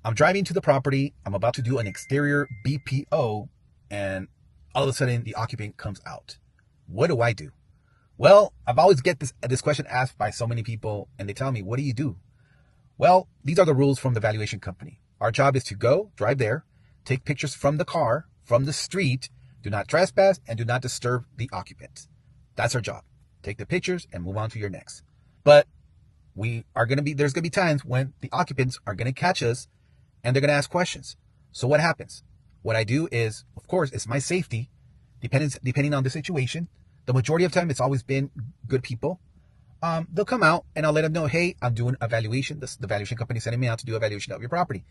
I'm driving to the property. I'm about to do an exterior BPO, and all of a sudden the occupant comes out. What do I do? Well, I've always get this question asked by so many people, and they tell me, "What do you do?" Well, these are the rules from the valuation company. Our job is to go, drive there, take pictures from the car, from the street, do not trespass, and do not disturb the occupant. That's our job. Take the pictures and move on to your next. But there's going to be times when the occupants are going to catch us and they're going to ask questions. So what happens? What I do is, of course, it's my safety, depending on the situation. The majority of the time, it's always been good people. They'll come out and I'll let them know, hey, I'm doing a valuation. The valuation company sending me out to do a valuation of your property.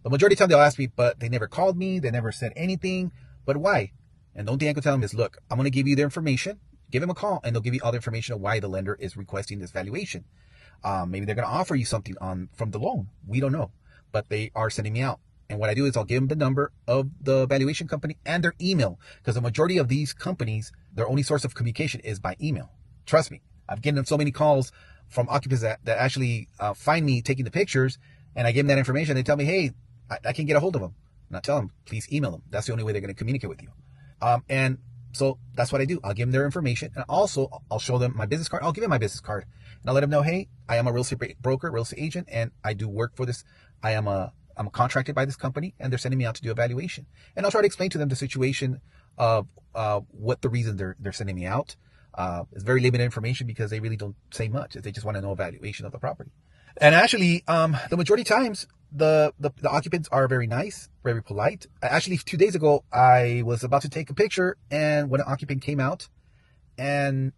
The majority of the time they'll ask me, but they never called me. They never said anything. But why? And the only thing I can tell them is, look, I'm going to give you their information. Give them a call and they'll give you all the information of why the lender is requesting this valuation. Maybe they're going to offer you something from the loan. We don't know, but they are sending me out. And what I do is I'll give them the number of the valuation company and their email, because the majority of these companies, their only source of communication is by email. Trust me. I've given them so many calls from occupants that actually find me taking the pictures, and I give them that information. They tell me, hey, I can get a hold of them. And I tell them, please email them. That's the only way they're going to communicate with you. And so that's what I do. I'll give them their information, and also I'll show them my business card. I'll give them my business card, and I'll let them know, hey, I am a real estate broker, real estate agent, and I do work for this. I'm contracted by this company, and they're sending me out to do a valuation. And I'll try to explain to them the situation of what the reason they're sending me out. It's very limited information because they really don't say much. They just want to know a valuation of the property. And actually, the majority of times, the occupants are very nice, very polite. Actually, 2 days ago, I was about to take a picture, and when an occupant came out, and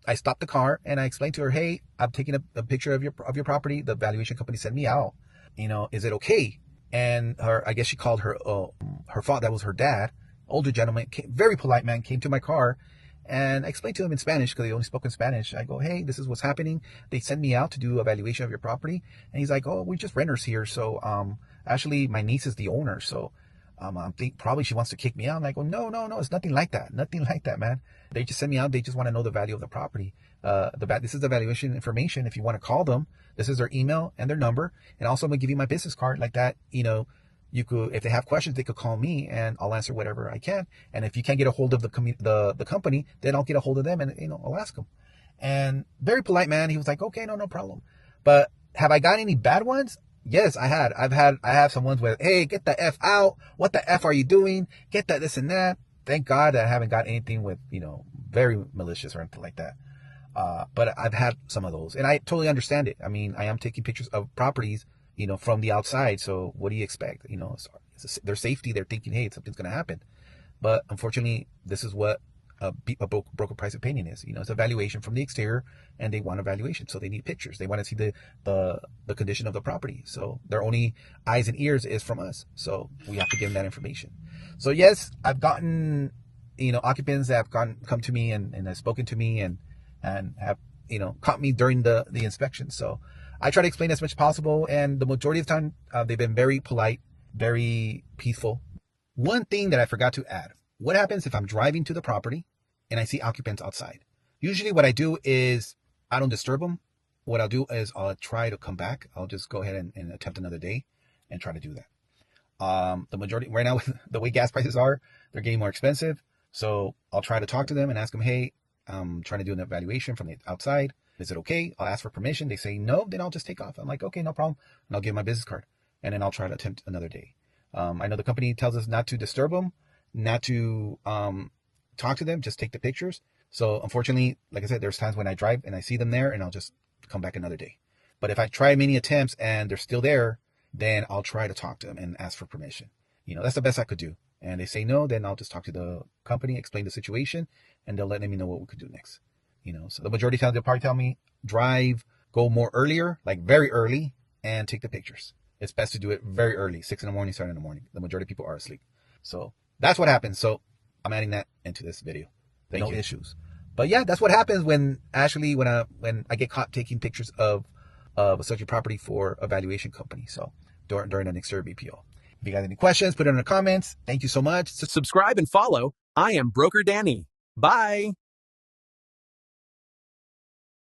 I stopped the car, and I explained to her, hey, I'm taking a picture of your property. The valuation company sent me out. Is it okay? And I guess she called her father. That was her dad, older gentleman, very polite man, came to my car. And I explained to him in Spanish, because they only spoke in Spanish. I go, hey, this is what's happening. They send me out to do a valuation of your property. And he's like, oh, we're just renters here. So actually, my niece is the owner. So I think probably she wants to kick me out. And I go, no, it's nothing like that. Nothing like that, man. They just send me out. They just want to know the value of the property. This is the valuation information. If you want to call them, this is their email and their number. And also, I'm going to give you my business card like that. You could, if they have questions, they could call me and I'll answer whatever I can. And if you can't get a hold of the company, then I'll get a hold of them and, I'll ask them. And very polite man. He was like, okay, no problem. But have I got any bad ones? Yes, I have some ones where, hey, get the F out. What the F are you doing? Get that, this and that. Thank God that I haven't got anything with, very malicious or anything like that. But I've had some of those and I totally understand it. I mean, I am taking pictures of properties, from the outside. So what do you expect? It's their safety. They're thinking, hey, something's going to happen. But unfortunately, this is what a broker price opinion is. It's a valuation from the exterior, and they want a valuation. So they need pictures. They want to see the condition of the property. So their only eyes and ears is from us. So we have to give them that information. So yes, I've gotten, occupants that have come to me and have spoken to me and have, caught me during the inspection. So I try to explain as much as possible, and the majority of the time, they've been very polite, very peaceful. One thing that I forgot to add: what happens if I'm driving to the property and I see occupants outside? Usually, what I do is I don't disturb them. What I'll do is I'll try to come back. I'll just go ahead and attempt another day and try to do that. The majority right now, the way gas prices are, they're getting more expensive. So I'll try to talk to them and ask them, hey, I'm trying to do an evaluation from the outside. Is it okay? I'll ask for permission. They say no, then I'll just take off. I'm like, okay, no problem. And I'll give my business card. And then I'll try to attempt another day. I know the company tells us not to disturb them, not to talk to them, just take the pictures. So unfortunately, like I said, there's times when I drive and I see them there and I'll just come back another day. But if I try many attempts and they're still there, then I'll try to talk to them and ask for permission. That's the best I could do. And they say no, then I'll just talk to the company, explain the situation, and they'll let me know what we could do next. So the majority of the time they'll probably tell me, drive, go more earlier, like very early, and take the pictures. It's best to do it very early, 6 in the morning, 7 in the morning. The majority of people are asleep. So that's what happens. So I'm adding that into this video. No issues. But yeah, that's what happens when I get caught taking pictures of a subject property for a valuation company. So during an exterior BPO. If you got any questions, put it in the comments. Thank you so much. Subscribe and follow. I am Broker Danny. Bye.